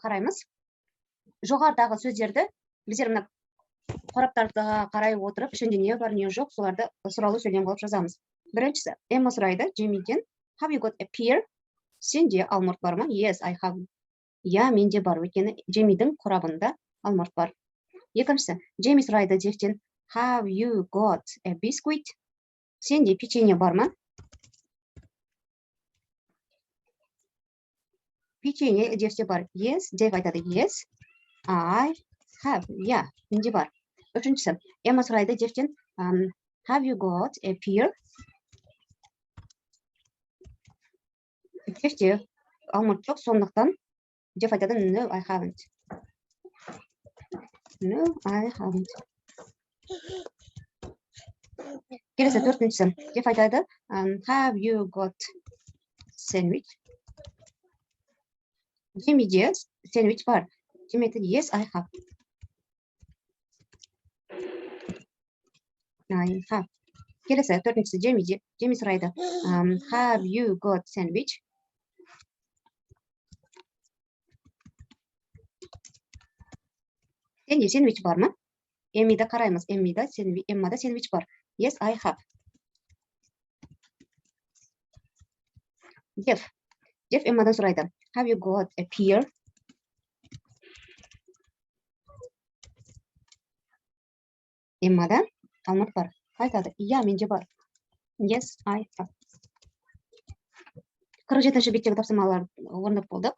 қараймыз. Жоғарыдағы сөздерді біздер мына қораптарға қарай отырып, ішінде не бар, не жоқ, соларды сұралу сөйлем қылып жазамыз. Біріншісі, Эмма сұрайды Джеймиден, have you got a pear? Сенде алмұрт бар ма? Yes, I have. Я, менде бар, өйткені Джеймидің қорабында алмұрт бар. Екіншісі, Джейми сұрайды Джефтен, have you got a biscuit? Сенде печенье бар ма? Печенье Джефте бар. Yes, Джеф айтады, yes, I have. Я, менде бар. Үшіншісі, Эмма сұрайды Джефтен, have you got a pear? Джефте алмұрт жоқ, сондықтан Джеф айтады, no, I haven't. No, I haven't. Келесі төртіншісі, Джеф айтады, have you got sandwich? Джеймиде сэндвич бар. Джейми айтады, yes, I have. I have. Келесі төртіншісі, Джейми сұрайды, have you got sandwich? Сенде сэндвич бар ма? Эммиді қараймыз. Эммада сэндвич бар. Yes, I have. Джеф Эммадан сұрайды. Have you got a pear? Эммадан алмұрт бар. Айтады. Я, менде бар. Yes, I have. 47-ші беттегі тапсырмалар орындап болдық.